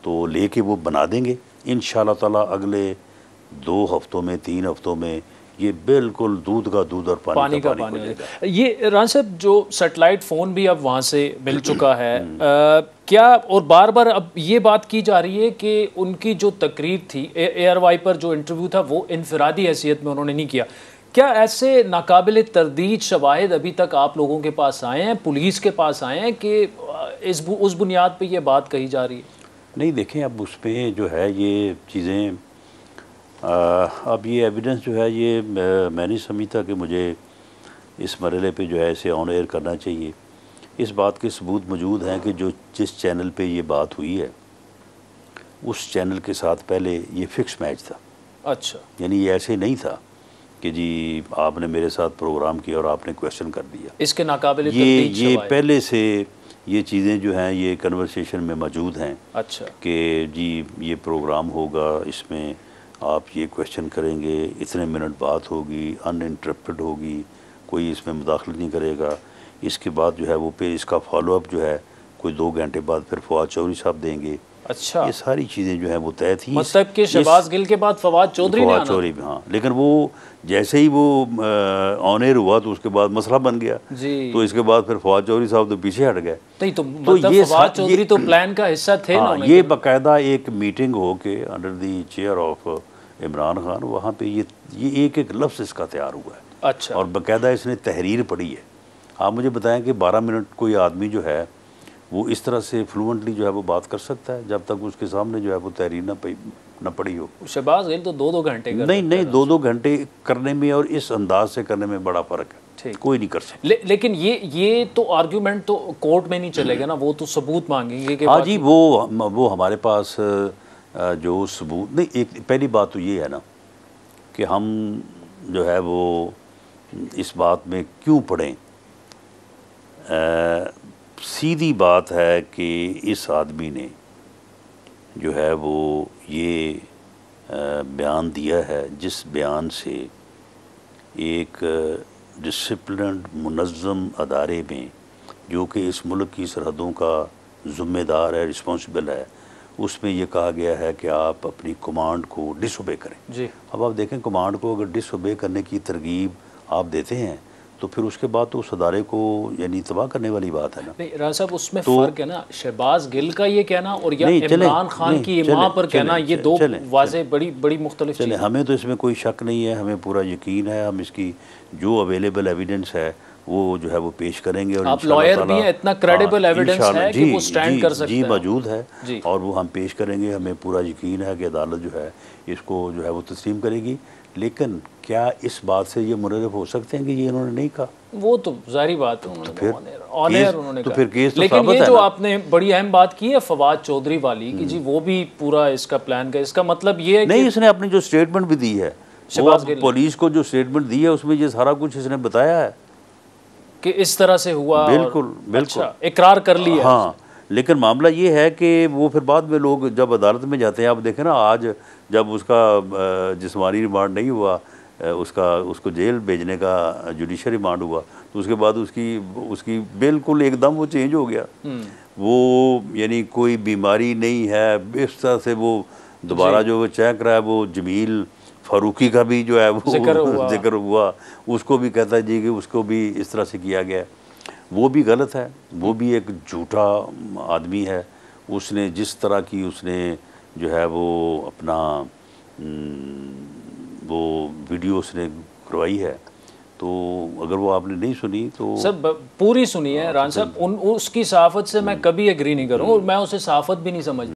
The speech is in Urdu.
تو لے کے وہ بنا دیں گے انشاءاللہ تعالیٰ اگلے 2 ہفتوں میں 3 ہفتوں میں یہ بالکل دودھ کا دودھ اور پانی کا پانی ہو جائے گا۔ یہ رانا صاحب جو سیٹلائٹ فون بھی اب وہاں سے مل چکا ہے، کیا اور بار بار اب یہ بات کی جا رہی ہے کہ ان کی جو تقریر تھی ایئر وائپر جو انٹرویو تھا وہ انفرادی حیثیت میں انہوں نے نہیں کیا، کیا ایسے ناقابل تردید شواہد ابھی تک آپ لوگوں کے پاس آئے ہیں، پولیس کے پاس آئے ہیں کہ اس بنیاد پہ یہ بات کہی جا رہی ہے؟ نہیں دیکھیں اب اس پہ جو ہے یہ چیزیں اب یہ ایویڈنس جو ہے یہ میں نہیں سمجھتا کہ مجھے اس مرحلے پہ جو ہے اسے آن ایئر کرنا چاہیے۔ اس بات کے ثبوت موجود ہیں کہ جس چینل پہ یہ بات ہوئی ہے اس چینل کے ساتھ پہلے یہ فکس میچ تھا۔ اچھا، یعنی یہ ایسے نہیں تھا کہ جی آپ نے میرے ساتھ پروگرام کیا اور آپ نے کویشچن کر دیا۔ اس کے ناقابل تردید یہ شواہد پہلے سے یہ چیزیں جو ہیں یہ کنورسیشن میں موجود ہیں۔ اچھا کہ جی یہ پروگرام ہوگا، اس میں آپ یہ کویشچن کریں گے، اتنے منٹ بات ہوگی، ان انٹرپٹڈ ہوگی، کوئی اس میں مداخلت نہیں کرے گا۔ اس کے بعد جو ہے وہ پھر اس کا فالو اپ جو ہے کوئی 2 گھنٹے بعد پھر فواد چودھری صاحب دیں گے۔ اچھا، یہ ساری چیزیں جو ہیں وہ طے تھیں۔ مطلب کہ شہباز گل کے بعد فواد چودھری نے آنا؟ چودھری بھی، ہاں، لیکن وہ جیسے ہی وہ آن ایئر ہوا تو اس کے بعد مسئلہ بن گیا جی، تو اس کے بعد پھر فواد چودھری صاحب تو پیچھے ہٹ گئے۔ نہیں تو مطلب فواد چودھری تو پلان کا حصہ تھے نا؟ یہ باقاعدہ ایک میٹنگ ہو کے under the chair of Imran Khan, وہاں پہ یہ ایک لفظ اس کا تیار ہوا ہے۔ اچھا، اور باقاعدہ اس نے تحریر پڑھی ہے۔ آپ مجھے بتائیں کہ 12 منٹ کوئی آدمی جو ہے وہ اس طرح سے فلوئنٹلی جو ہے وہ بات کر سکتا ہے جب تک اس کے سامنے جو ہے وہ تحریر نہ پڑھی ہو؟ شہباز گل تو 2 گھنٹے نہیں 2 گھنٹے کرنے میں اور اس انداز سے کرنے میں بڑا فرق ہے، کوئی نہیں کر سکتا۔ لیکن یہ تو آرگیومنٹ تو کورٹ میں نہیں چلے گا نا، وہ تو ثبوت مانگیں گے کہ ہاں جی، وہ ہمارے پاس جو ثبوت نہیں، ایک پہلی بات تو یہ ہے نا کہ ہم جو ہے وہ اس بات میں کیوں پڑھیں۔ سیدھی بات ہے کہ اس آدمی نے جو ہے وہ یہ بیان دیا ہے جس بیان سے ایک ڈسپلنڈ منظم ادارے میں جو کہ اس ملک کی سرحدوں کا ذمہ دار ہے، رسپانسبل ہے، اس میں یہ کہا گیا ہے کہ آپ اپنی کمانڈ کو ڈس اوبے کریں۔ جی، اب آپ دیکھیں کمانڈ کو اگر ڈس اوبے کرنے کی ترغیب آپ دیتے ہیں تو پھر اس کے بعد تو اس ادارے کو یعنی تباہ کرنے والی بات ہے نا۔ نہیں رانا صاحب اس میں فرق ہے نا، شہباز گل کا یہ کہنا اور یا عمران خان کی ماں پر کہنا، یہ دو واضح بڑی مختلف چیزیں۔ ہمیں تو اس میں کوئی شک نہیں ہے، ہمیں پورا یقین ہے، ہم اس کی جو اویلیبل ایویڈنس ہے وہ جو ہے وہ پیش کریں گے۔ اور آپ لائر بھی ہیں، اتنا کریڈیبل ایویڈنس ہے کہ وہ سٹینڈ کر سکتے ہیں؟ جی موجود ہے، اور وہ ہم پیش کریں گے۔ ہمیں پورا یقین ہے کہ عدالت جو ہے اس کو جو ہے وہ تسلیم کرے گی۔ لیکن کیا اس بات سے یہ منحرف ہو سکتے ہیں کہ یہ انہوں نے نہیں کہا؟ وہ تو ظاہری بات ہے، انہوں نے تو پھر کیس تو لیکن ثابت ہے یہ نا۔ جو آپ نے بڑی اہم بات کی ہے فواد چودھری والی کہ جی وہ بھی پورا اس کا پلان کا، اس کا مطلب یہ ہے نہیں، اس نے اپنی جو سٹیٹمنٹ بھی دی ہے پولیس کو، جو سٹیٹمنٹ دی ہے اس میں یہ سارا کچھ اس نے بتایا ہے کہ اس طرح سے ہوا۔ بالکل اقرار کر لیا۔ ہاں، لیکن معاملہ یہ ہے کہ وہ پھر بعد میں لوگ جب عدالت میں جاتے ہیں، آپ دیکھیں نا آج جب اس کا جسمانی ریمانڈ نہیں ہوا، اس کو جیل بھیجنے کا جوڈیشل ریمانڈ ہوا، تو اس کے بعد اس کی بالکل ایک دم وہ چینج ہو گیا۔ وہ یعنی کوئی بیماری نہیں ہے، اس طرح سے وہ دوبارہ جو وہ چیک رہا ہے، وہ جمیل فاروقی کا بھی جو ہے وہ ذکر ہوا، اس کو بھی کہتا ہے جی کہ اس کو بھی اس طرح سے کیا گیا۔ وہ بھی غلط ہے، وہ بھی ایک جھوٹا آدمی ہے۔ اس نے جس طرح کی اس نے جو ہے وہ اپنا وہ ویڈیو اس نے کروائی ہے، تو اگر وہ آپ نے نہیں سنی تو سب پوری سنی ہے رانا صاحب، اس کی صحافت سے میں کبھی ایگری نہیں کروں اور میں اسے صحافت بھی نہیں سمجھتا۔